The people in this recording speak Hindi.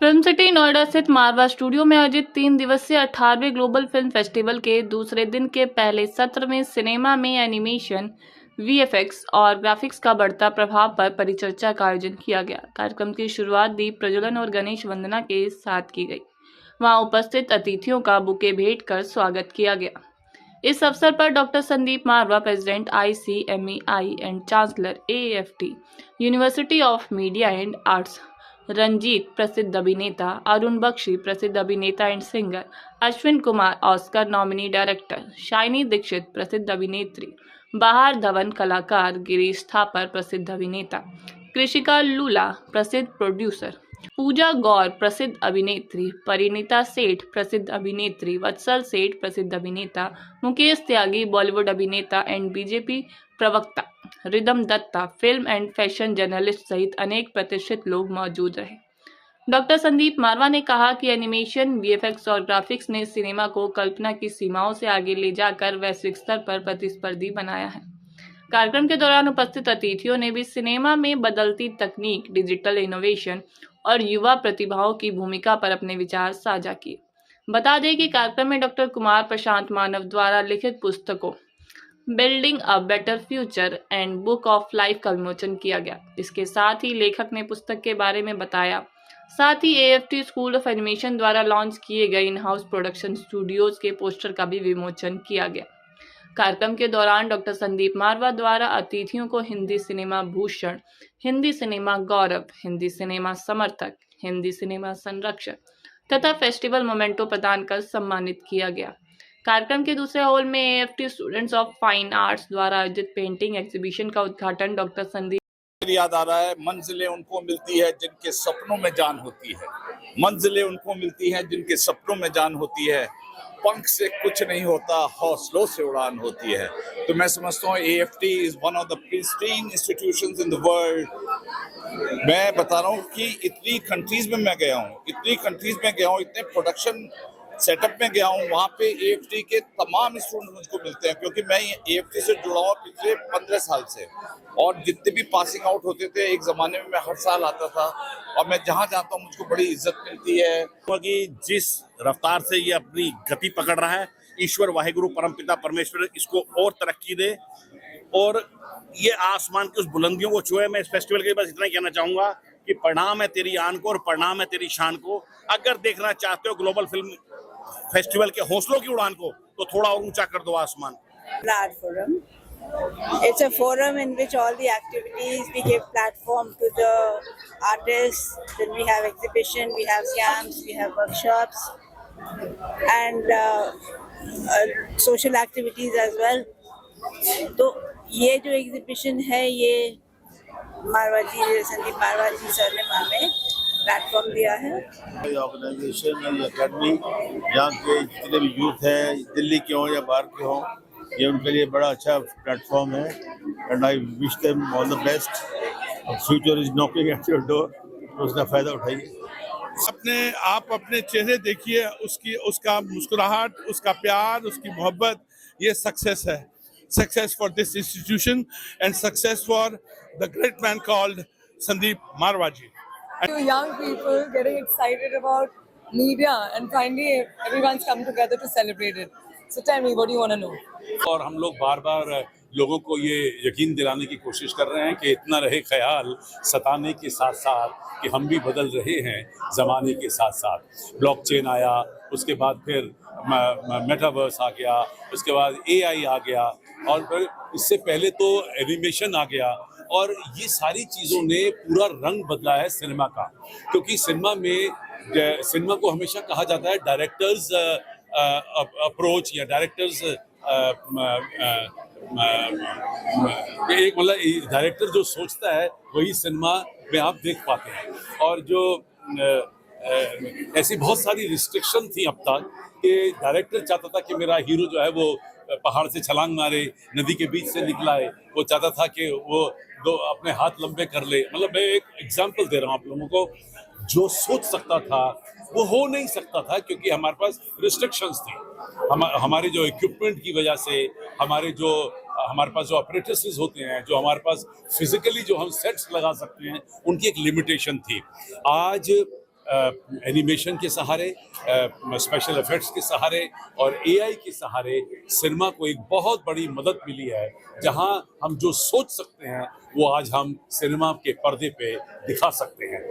फिल्म सिटी नोएडा स्थित मारवा स्टूडियो में आयोजित 3 दिवसीय 18वें ग्लोबल फिल्म फेस्टिवल के दूसरे दिन के पहले सत्र में सिनेमा में एनिमेशन, वीएफएक्स और ग्राफिक्स का बढ़ता प्रभाव पर परिचर्चा का आयोजन किया गया। कार्यक्रम की शुरुआत दीप प्रज्वलन और गणेश वंदना के साथ की गई। वहां उपस्थित अतिथियों का बुके भेंट कर स्वागत किया गया। इस अवसर पर doctor Sandeep Marwah, president ICMEI and chancellor AFT, university of media and arts, Ranjeet, प्रसिद्ध अभिनेता, अरुण बख्शी, प्रसिद्ध अभिनेता and singer, Ashwin Kumar, Oscar nominee director, Shiny Dixit, प्रसिद्ध अभिनेत्री, बाहर धवन, कलाकार, गिरीश थापर, प्रसिद्ध अभिनेता, कृषिका लूला, प्रसिद्ध प्रोड्यूसर, पूजा गौर, प्रसिद्ध अभिनेत्री, परिणीता सेठ, प्रसिद्ध अभिनेत्री, वत्सल सेठ, प्रसिद्ध अभिनेता, मुकेश त्यागी, बॉलीवुड अभिनेता एंड बीजेपी प्रवक्ता, Ridham Dutta, film and fashion journalist सहित अनेक प्रतिष्ठित लोग मौजूद रहे। डॉक्टर संदीप मारवा ने कहा कि एनिमेशन, वीएफएक्स और ग्राफिक्स ने सिनेमा को कल्पना की सीमाओं से आगे ले जाकर वैश्विक स्तर पर प्रतिस्पर्धी बनाया है। कार्यक्रम के दौरान उपस्थित अतिथियों ने भी सिनेमा में बदलती तकनीक, डिजिटल इनोवेशन और युवा प्रतिभाओं की भूमिका पर अपने विचार साझा किए। बता दें कि कार्यक्रम में डॉक्टर कुमार प्रशांत मानव द्वारा लिखित पुस्तकों building a better future and book of life का विमोचन किया गया। इसके साथ ही लेखक ने पुस्तक के बारे में बताया। साथ ही AFT स्कूल ऑफ एनिमेशन द्वारा लॉन्च किए गए इन हाउस प्रोडक्शन स्टूडियोज के पोस्टर का भी विमोचन किया गया। कार्यक्रम के दौरान डॉक्टर संदीप मारवा द्वारा अतिथियों को हिंदी सिनेमा भूषण, हिंदी सिनेमा गौरव, हिंदी सिनेमा समर्थक, हिंदी सिनेमा संरक्षक तथा फेस्टिवल मोमेंटो प्रदान कर सम्मानित किया गया। कार्यक्रम के दूसरे हॉल में AFT students of fine arts द्वारा आयोजित पेंटिंग एग्जीबिशन का उद्घाटन डॉक्टर संदीप याद आ रहा है। मंजिलें उनको मिलती है जिनके सपनों में जान होती है। मंजिलें उनको मिलती हैं जिनके सपनों में जान होती है। पंख से कुछ नहीं होता, हौसलों से उड़ान होती है। तो मैं समझता हूँ AFT is one of the pristine institutions in the world. मैं बता रहा हूँ कि इतनी कंट्रीज में मैं गया हूँ, इतने प्रोडक्शन सेटअप में गया हूँ, वहाँ पे AFT के तमाम स्टूडेंट मुझको मिलते हैं, क्योंकि मैं AFT से जुड़ा हूँ पिछले 15 साल से। और जितने भी पासिंग आउट होते थे, एक ज़माने में मैं हर साल आता था, और मैं जहाँ जाता हूँ मुझको बड़ी इज्जत मिलती है। क्योंकि जिस रफ्तार से ये अपनी गति पकड़ रहा है, ईश्वर वाहिगुरु परमपिता परमेश्वर इसको और तरक्की दे और ये आसमान की उस बुलंदियों को छुए। मैं इस फेस्टिवल के बस इतना ही कहना चाहूँगा कि प्रणाम है तेरी आन को और प्रणाम है तेरी शान को। अगर देखना चाहते हो ग्लोबल फिल्म फेस्टिवल के हौसलों की उड़ान को, तो थोड़ा और ऊंचा कर दो आसमान। Platform. It's a forum in which all the activities we give platform to the artists. Then we have exhibition, we have camps, we have workshops, and social activities as well. तो ये जो एग्जीबिशन है, ये संदीप मारवा जी सर ने हमें प्लेटफॉर्म दिया है। ऑर्गेनाइजेशन और अकेडमी यहाँ के जितने भी यूथ हैं, दिल्ली के हों या बाहर के हों, ये उनके लिए बड़ा अच्छा प्लेटफॉर्म है। And I wish them all the best. Future is knocking at your door, तो उसका फ़ायदा उठाइए। आप अपने चेहरे देखिए, उसका मुस्कुराहट, उसका प्यार, उसकी मोहब्बत, ये सक्सेस है। Success for this institution and success for the great man called Sandeep Marwa ji. Young people getting excited about media and finally everyone's come together to celebrate it. So tell me, what do you want to know? और हम लोग बार बार लोगों को ये यकीन दिलाने की कोशिश कर रहे हैं कि इतना रहे ख्याल सताने के साथ साथ कि हम भी बदल रहे हैं ज़माने के साथ साथ। ब्लॉकचेन आया, उसके बाद फिर मेटावर्स आ गया, उसके बाद AI आ गया, और फिर इससे पहले तो एनिमेशन आ गया। और ये सारी चीज़ों ने पूरा रंग बदला है सिनेमा का, क्योंकि सिनेमा को हमेशा कहा जाता है डायरेक्टर्स अप्रोच या डायरेक्टर्स एक मतलब डायरेक्टर जो सोचता है वही सिनेमा में आप देख पाते हैं। और जो ऐसी बहुत सारी रिस्ट्रिक्शन थी अब तक कि डायरेक्टर चाहता था कि मेरा हीरो जो है वो पहाड़ से छलांग मारे, नदी के बीच से निकला है, वो चाहता था कि वो दो अपने हाथ लंबे कर ले। मतलब मैं एक एग्जांपल दे रहा हूँ आप लोगों को, जो सोच सकता था वो हो नहीं सकता था, क्योंकि हमारे पास रिस्ट्रिक्शंस थी। हमारे जो इक्विपमेंट की वजह से, हमारे पास जो ऑपरेटर्स होते हैं, जो हमारे पास फिजिकली जो हम सेट्स लगा सकते हैं, उनकी एक लिमिटेशन थी। आज एनिमेशन के सहारे, स्पेशल इफेक्ट्स के सहारे और एआई के सहारे सिनेमा को एक बहुत बड़ी मदद मिली है। जहां हम जो सोच सकते हैं वो आज हम सिनेमा के पर्दे पे दिखा सकते हैं।